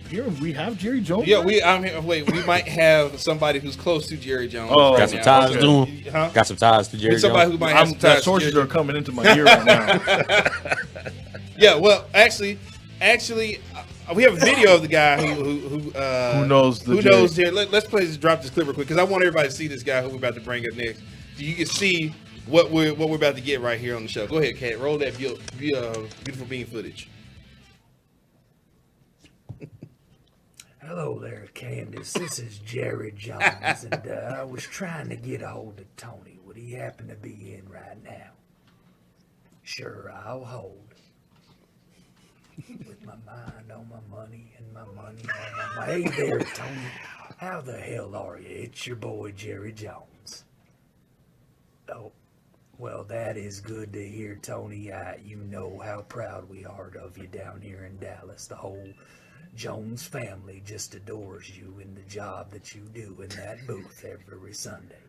Here we have Jerry Jones. Yeah, we might have somebody who's close to Jerry Jones. Oh, got some ties to him. Huh? Got some ties to Jerry Jones. Somebody who might have some ties. Sources are coming into my ear right now. Yeah, well, actually, we have a video of the guy who knows here. Let's drop this clip real quick because I want everybody to see this guy who we're about to bring up next. So you can see what we're about to get right here on the show. Go ahead, Kat. Roll that beautiful bean footage. Hello there, Candace. This is Jerry Jones, and I was trying to get a hold of Tony. Would he happen to be in right now? Sure, I'll hold. With my mind on my money and my money on my mind. Hey there, Tony. How the hell are you? It's your boy, Jerry Jones. Oh, well, that is good to hear, Tony. You know how proud we are of you down here in Dallas. The whole Jones family just adores you in the job that you do in that booth every Sunday.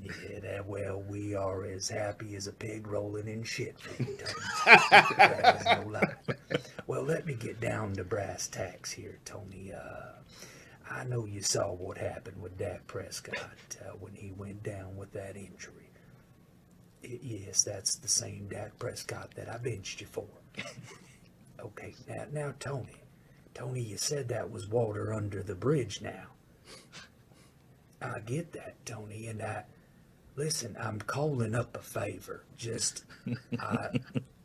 Yeah, we are as happy as a pig rolling in shit for you, Tony. That is no lie. Well, let me get down to brass tacks here, Tony. I know you saw what happened with Dak Prescott when he went down with that injury. Yes, that's the same Dak Prescott that I benched you for. Okay, now, Tony, you said that was water under the bridge now. I get that, Tony, and listen, I'm calling up a favor. Just,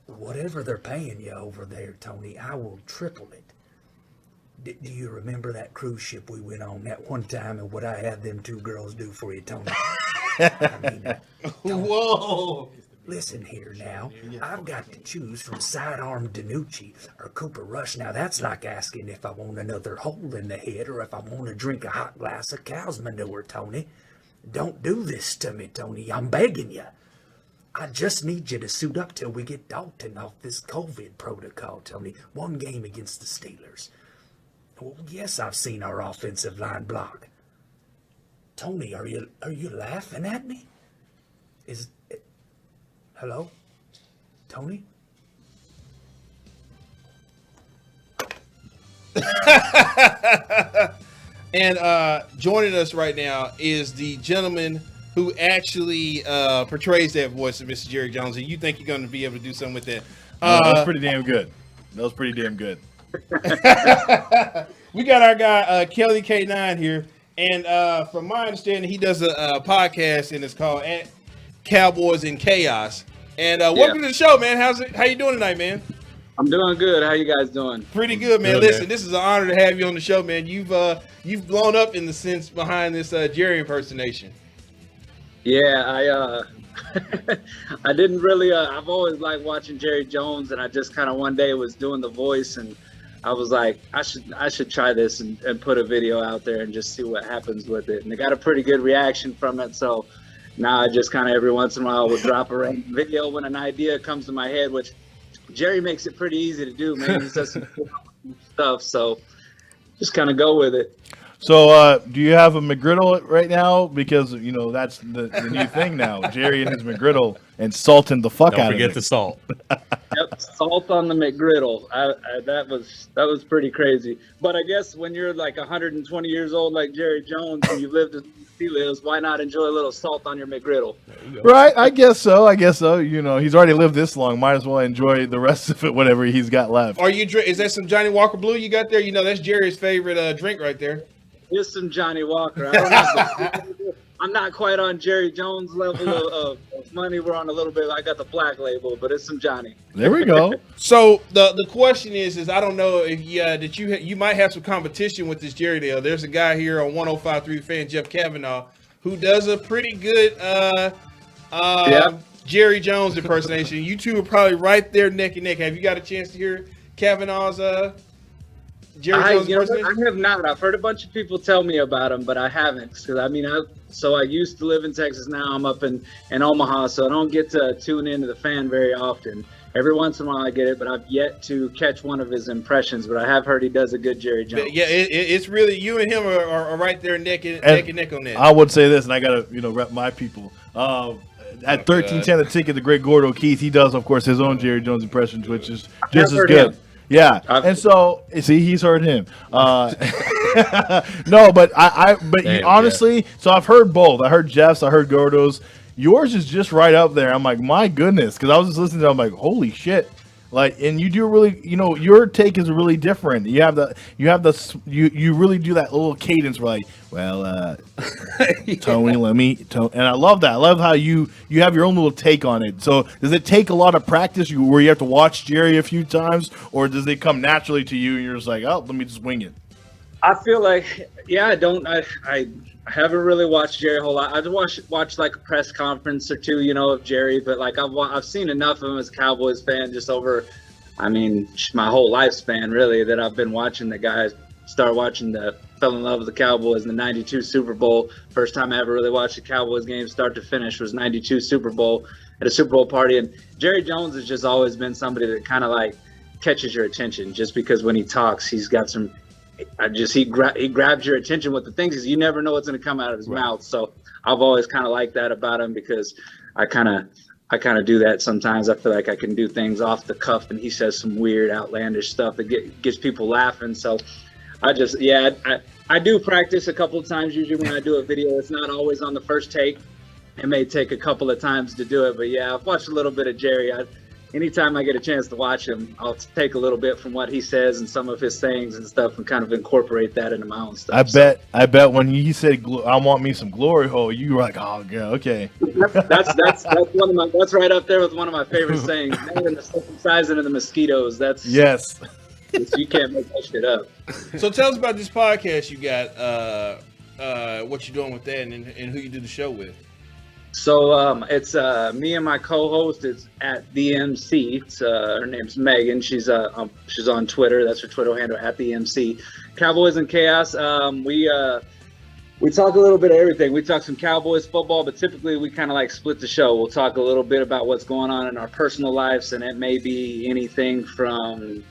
whatever they're paying you over there, Tony, I will triple it. Do you remember that cruise ship we went on that one time and what I had them two girls do for you, Tony? I mean, whoa. Listen here now, I've got to choose from Sidearm Danucci or Cooper Rush. Now that's like asking if I want another hole in the head or if I want to drink a hot glass of cow's manure, Tony. Don't do this to me, Tony. I'm begging you. I just need you to suit up till we get Dalton off this COVID protocol, Tony. One game against the Steelers. Well, yes, I've seen our offensive line block. Tony, are you laughing at me? Hello? Tony? And joining us right now is the gentleman who actually portrays that voice of Mr. Jerry Jones. And you think you're going to be able to do something with that? That was pretty damn good. We got our guy, Kelly-K9 here. And from my understanding, he does a podcast, and it's called Cowboys in Chaos. And welcome to the show, man. How you doing tonight, man? I'm doing good. How you guys doing? Pretty good, man. Listen, this is an honor to have you on the show, man. You've blown up in the sense behind this Jerry impersonation. Yeah, I didn't really. I've always liked watching Jerry Jones, and I just kind of one day was doing the voice, and I was like, I should try this and put a video out there and just see what happens with it. And I got a pretty good reaction from it, so. Now I just kind of every once in a while will drop a random video when an idea comes to my head, which Jerry makes it pretty easy to do, man. He says some stuff, so just kind of go with it. So do you have a McGriddle right now? Because, you know, that's the new thing now. Jerry and his McGriddle and salting the fuck out of it. Don't forget the salt. Yep, salt on the McGriddle. That was pretty crazy. But I guess when you're like 120 years old like Jerry Jones and you lived as he lives, why not enjoy a little salt on your McGriddle? Right, I guess so. You know, he's already lived this long. Might as well enjoy the rest of it, whatever he's got left. Is that some Johnny Walker Blue you got there? You know, that's Jerry's favorite drink right there. Just some Johnny Walker. I'm not quite on Jerry Jones level of money. We're on a little bit. I got the black label, but it's some Johnny. There we go. So the question is I don't know if that you might have some competition with this Jerry deal. There's a guy here on 105.3 fan, Jeff Kavanaugh, who does a pretty good Jerry Jones impersonation. You two are probably right there neck and neck. Have you got a chance to hear Kavanaugh's Jerry Jones impersonation? I have not. I've heard a bunch of people tell me about him, but I haven't. Because I used to live in Texas. Now I'm up in Omaha, so I don't get to tune into the fan very often. Every once in a while I get it, but I've yet to catch one of his impressions. But I have heard he does a good Jerry Jones. Yeah, it's really you and him are right there neck and neck on that. I would say this, and I gotta rep my people. At 1310 the ticket, the great Gordo Keith, he does of course his own Jerry Jones impressions, which is just as good. Yeah, and so see, he's heard him. No, but Damn, honestly, so I've heard both. I heard Jeff's, I heard Gordo's. Yours is just right up there. I'm like, my goodness, because I was just listening to it, I'm like, holy shit. Like, and you do really, your take is really different. You really do that little cadence where like, well, Tony, and I love that. I love how you have your own little take on it. So does it take a lot of practice where you have to watch Jerry a few times, or does it come naturally to you and you're just like, oh, let me just wing it? I feel like, I haven't really watched Jerry a whole lot. I've watched like a press conference or two, of Jerry, but like I've seen enough of him as a Cowboys fan just over, my whole lifespan really, that I've been watching the guys fell in love with the Cowboys in the 92 Super Bowl. First time I ever really watched a Cowboys game start to finish was 92 Super Bowl at a Super Bowl party. And Jerry Jones has just always been somebody that kind of like catches your attention just because when he talks, he's got some, he grabs your attention with the things, because you never know what's going to come out of his mouth. So I've always kind of liked that about him, because I kind of do that sometimes. I feel like I can do things off the cuff, and he says some weird, outlandish stuff that gets people laughing. So I do practice a couple of times. Usually when I do a video, it's not always on the first take. It may take a couple of times to do it, but yeah, I've watched a little bit of Jerry. Anytime I get a chance to watch him, I'll take a little bit from what he says and some of his sayings and stuff, and kind of incorporate that into my own stuff. I bet when he said, "I want me some glory hole," you were like, "Oh, yeah, okay." That's that's right up there with one of my favorite sayings. Man, the circumcising of the mosquitoes. That's yes. You can't make that shit up. So tell us about this podcast you got. What you doing with that, and who you do the show with? So it's me and my co-host. It's at the MC. It's her name's Megan. She's on Twitter. That's her Twitter handle, at the MC. Cowboys and Chaos. We talk a little bit of everything. We talk some Cowboys football, but typically we kind of like split the show. We'll talk a little bit about what's going on in our personal lives, and it may be anything from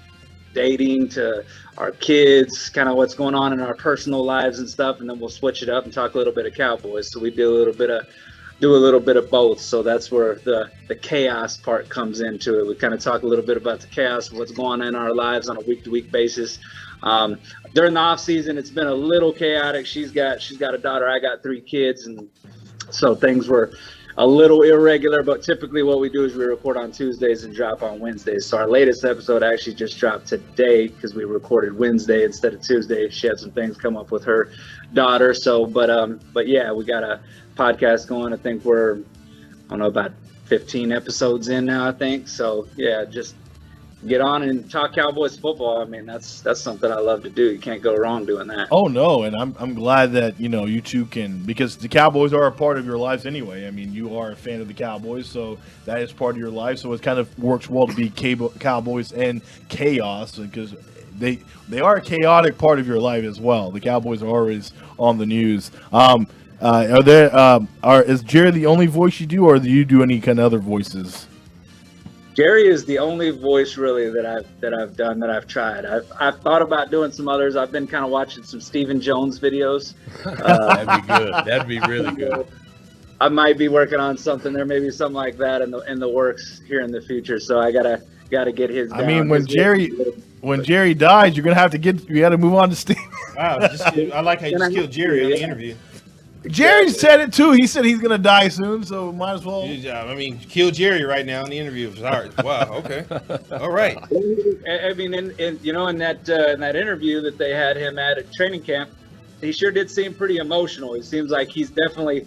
dating to our kids, kind of what's going on in our personal lives and stuff, and then we'll switch it up and talk a little bit of Cowboys. So we do a little bit of both. So that's where the chaos part comes into it. We kind of talk a little bit about the chaos of what's going on in our lives on a week-to-week basis. During the off season, it's been a little chaotic. She's got a daughter. I got 3 kids, and so things were a little irregular. But typically, what we do is we record on Tuesdays and drop on Wednesdays. So our latest episode actually just dropped today because we recorded Wednesday instead of Tuesday. She had some things come up with her daughter. So, but yeah, we got a podcast going. I think we're, about 15 episodes in now, I think. So yeah, just get on and talk Cowboys football. I mean, that's something I love to do. You can't go wrong doing that. Oh no, and I'm glad that you two can, because the Cowboys are a part of your lives anyway. I mean, you are a fan of the Cowboys, so that is part of your life. So it kind of works well to be Cowboys and Chaos, because they are a chaotic part of your life as well. The Cowboys are always on the news. Is Jerry the only voice you do, or do you do any kind of other voices? Jerry is the only voice really that I've done, that I've tried. I've thought about doing some others. I've been kind of watching some Stephen Jones videos. That'd be good. That'd be really good. I might be working on something. There may be something like that in the works here in the future. So I gotta get his down. I mean, when Jerry dies, you gotta move on to Steve. Wow, I like how you just killed Jerry on the interview. Jerry said it too. He said he's gonna die soon, so might as well. I mean, kill Jerry right now in the interview. Sorry. Wow. Okay. All right. I mean, in that interview that they had him at training camp, he sure did seem pretty emotional. He seems like he's definitely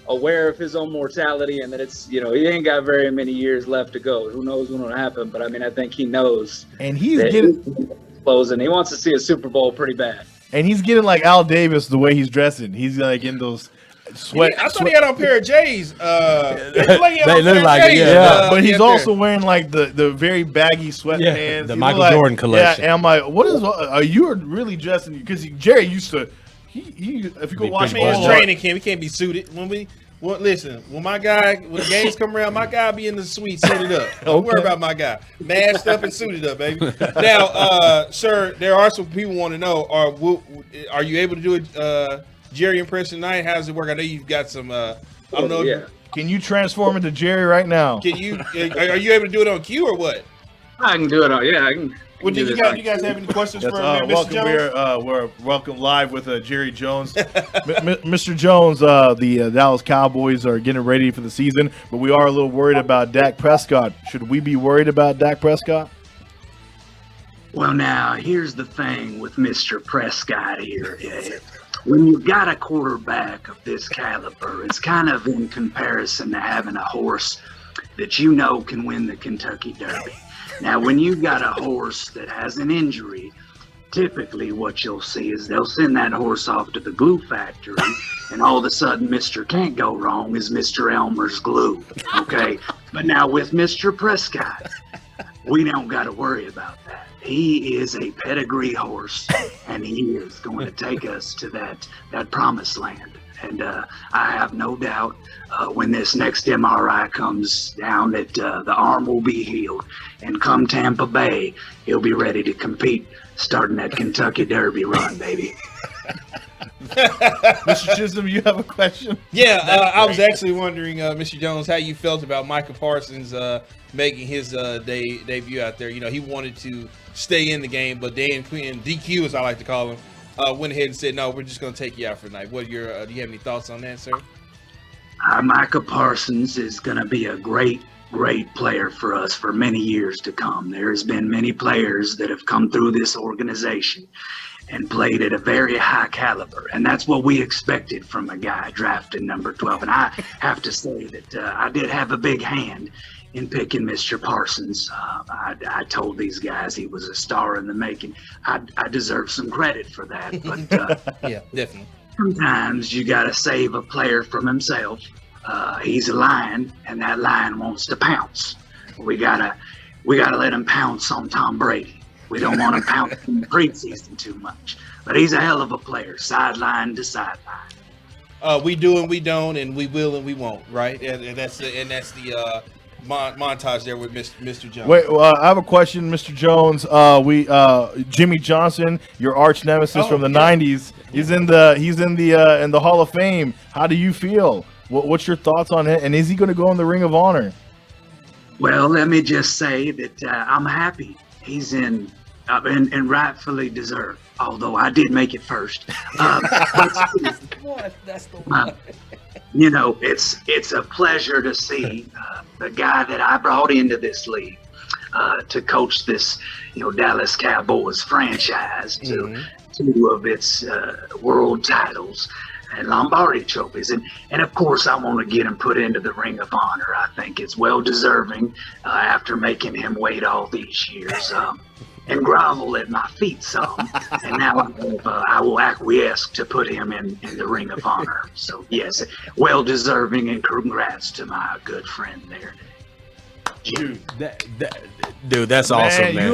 aware of his own mortality, and that it's, he ain't got very many years left to go. Who knows when it'll happen? But I mean, I think he knows. And he's getting close, and he wants to see a Super Bowl pretty bad. And he's getting like Al Davis the way he's dressing. He's like in those sweat. I thought he had on a pair of J's. They look like it, yeah. But he's also wearing like the very baggy sweatpants. The Michael Jordan collection. Yeah, and I'm like, are you really dressing? Because Jerry used to. He if you go watch his training camp, he can't be suited. When the games come around, my guy be in the suite suited up. Don't worry about my guy. Masked up and suited up, baby. Now, sir, there are some people want to know, are you able to do a Jerry impression tonight? How does it work? I know you've got some, I don't know. Yeah. Can you transform into Jerry right now? Are you able to do it on cue or what? I can do it on, yeah, I can Well, do you guys have any questions for Mr. Welcome. Jones? We're welcome live with Jerry Jones. Mr. Jones, the Dallas Cowboys are getting ready for the season, but we are a little worried about Dak Prescott. Should we be worried about Dak Prescott? Well, now, here's the thing with Mr. Prescott here. When you've got a quarterback of this caliber, it's kind of in comparison to having a horse that you know can win the Kentucky Derby. Now, when you've got a horse that has an injury, typically what you'll see is they'll send that horse off to the glue factory, and all of a sudden, Mr. Can't Go Wrong is Mr. Elmer's glue, okay? But now with Mr. Prescott, we don't got to worry about that. He is a pedigree horse, and he is going to take us to that promised land. And I have no doubt when this next MRI comes down that the arm will be healed. And come Tampa Bay, he'll be ready to compete, starting that Kentucky Derby run, baby. Mr. Chisholm, you have a question? Yeah, I was actually wondering, Mr. Jones, how you felt about Micah Parsons making his debut out there. You know, he wanted to stay in the game, but Dan Quinn, DQ as I like to call him, went ahead and said, no, we're just going to take you out for the night. What do you have any thoughts on that, sir? Micah Parsons is going to be a great player for us for many years to come. There's been many players that have come through this organization and played at a very high caliber, and that's what we expected from a guy drafted number 12. And I have to say that I did have a big hand in picking Mr. Parsons. I told these guys he was a star in the making. I deserve some credit for that, but yeah, definitely. Sometimes you got to save a player from himself. He's a lion, and that lion wants to pounce. We gotta let him pounce on Tom Brady. We don't want him pounce in the preseason too much. But he's a hell of a player, sideline to sideline. We do and we don't, and we will and we won't, right? And that's the montage there with Mr. Jones. Wait, I have a question, Mr. Jones. Jimmy Johnson, your arch nemesis from the '90s, he's in the Hall of Fame. How do you feel? What's your thoughts on it? And is he going to go in the Ring of Honor? Well, let me just say that I'm happy he's in, and rightfully deserved. Although I did make it first. That's the one. You know, it's a pleasure to see the guy that I brought into this league to coach this, Dallas Cowboys franchise to two of its world titles and Lombardi trophies. And of course, I want to get him put into the Ring of Honor. I think it's well deserving after making him wait all these years. And grovel at my feet some, and now I will acquiesce to put him in the Ring of Honor. So yes, well deserving, and congrats to my good friend there. Dude, that's awesome, man.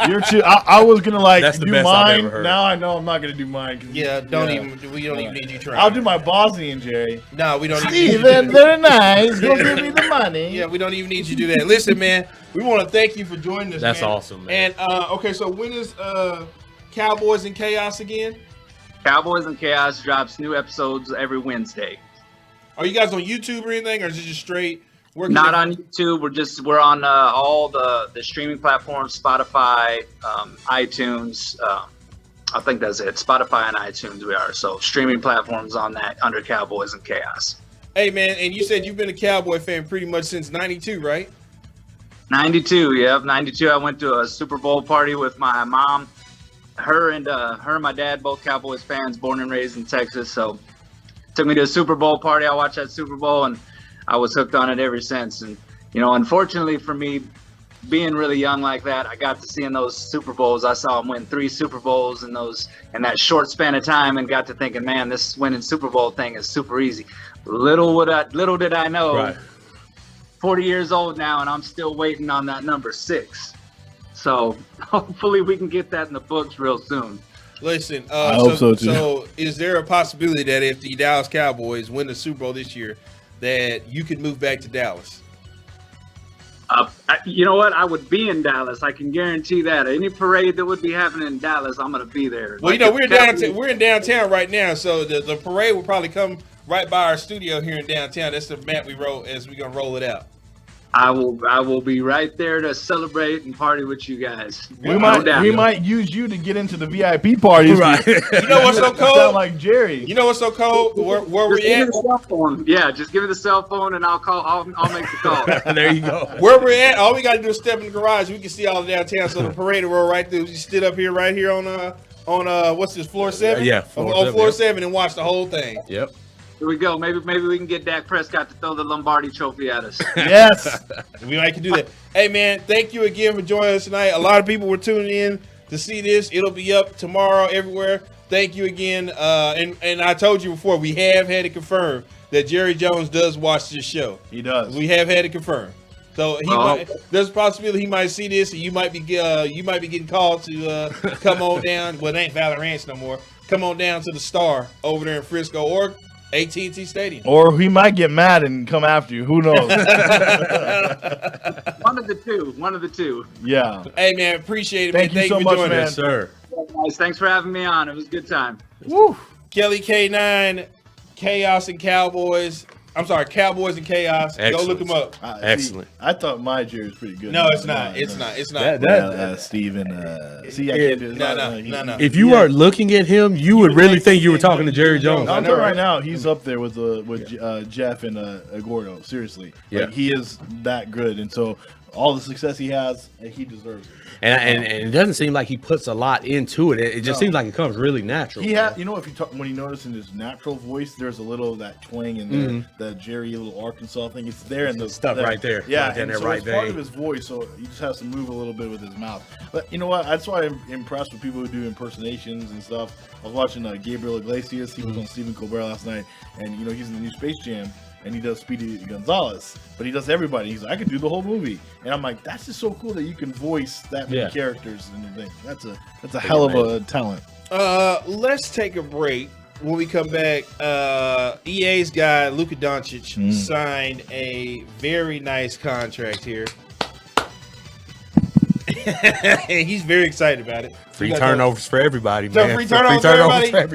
You're too. I was gonna that's the do best mine. I've ever heard. Now I know I'm not gonna do mine. Yeah, we don't even need you trying. I'll do my Bosnian, Jerry. No, we don't. Steven, they're nice. Go give me the money. Yeah, we don't even need you to do that. Listen, man, we want to thank you for joining us. That's man. awesome, man. And okay, so when is Cowboys and Chaos again? Cowboys and Chaos drops new episodes every Wednesday. Are you guys on YouTube or anything, or is it just straight? Not on YouTube. We're on all the streaming platforms, Spotify, iTunes. I think that's it. Spotify and iTunes we are. So streaming platforms on that under Cowboys and Chaos. Hey man, and you said you've been a Cowboy fan pretty much since '92, right? 92, yeah, 92. I went to a Super Bowl party with my mom. Her and my dad, both Cowboys fans, born and raised in Texas. So took me to a Super Bowl party. I watched that Super Bowl and I was hooked on it ever since. And, unfortunately for me, being really young like that, I got to see in those Super Bowls. I saw him win 3 Super Bowls in that short span of time, and got to thinking, man, this winning Super Bowl thing is super easy. Little did I know, Right. 40 years old now, and I'm still waiting on that number 6. So hopefully we can get that in the books real soon. Listen, I hope so too. So is there a possibility that if the Dallas Cowboys win the Super Bowl this year, that you could move back to Dallas? You know what? I would be in Dallas. I can guarantee that. Any parade that would be happening in Dallas, I'm going to be there. Well, we're in downtown right now, so the parade will probably come right by our studio here in downtown. That's the map we wrote as we're going to roll it out. I will be right there to celebrate and party with you guys. We might use you to get into the VIP parties. Right. You know what's so Sound cold? like Jerry. You know what's so cold? Where Just we give me at? the cell phone. Yeah, just give me the cell phone and I'll call. I'll make the call. There you go. Where we're at? All we gotta do is step in the garage. We can see all the downtown. So the parade roll right through. You stood up here, right here on what's this, floor 7? Yeah, on floor 7 and watch the whole thing. Yep. Here we go. Maybe we can get Dak Prescott to throw the Lombardi Trophy at us. Yes. We might can do that. Hey man, thank you again for joining us tonight. A lot of people were tuning in to see this. It'll be up tomorrow everywhere. Thank you again. And I told you before, we have had it confirmed that Jerry Jones does watch this show. He does. We have had it confirmed. So there's a possibility he might see this, and you might be getting called to come on down. Well, it ain't Valley Ranch no more. Come on down to the Star over there in Frisco or AT&T Stadium. Or he might get mad and come after you. Who knows? One of the two. Yeah. Hey man, appreciate it. Thank man. you so for much, joining man. us. Sir. Guys, thanks for having me on. It was a good time. Woo. Kelly-K9, Chaos and Cowboys. I'm sorry, Cowboys and Chaos. Excellent. Go look them up. Excellent. See, I thought my Jerry was pretty good. No, it's not. It's not. It's not. Steven. See, I can't do this. No. If you weren't looking at him, you would really think you were talking to Jerry Jones. I'm telling you right now, he's up there with Jeff and Gordo. Seriously, Yeah. Like, he is that good, and so all the success he has, he deserves it. And it doesn't seem like he puts a lot into it. It just seems like it comes really natural. He had, if you talk, when you notice in his natural voice, there's a little of that twang in there, the Jerry little Arkansas thing. It's there in the stuff right there. Yeah, Right in and there, so right it's part vein. of his voice, so he just has to move a little bit with his mouth. But you know what? That's why I'm impressed with people who do impersonations and stuff. I was watching Gabriel Iglesias. He was on Stephen Colbert last night, and he's in the new Space Jam. And he does Speedy Gonzalez, but he does everybody. He's like, I could do the whole movie, and I'm like, that's just so cool that you can voice that many characters and everything. That's a hell of a talent. Let's take a break. When we come back, EA's guy Luka Doncic signed a very nice contract here. He's very excited about it. Free turnovers for everybody, So man. free turnovers for everybody?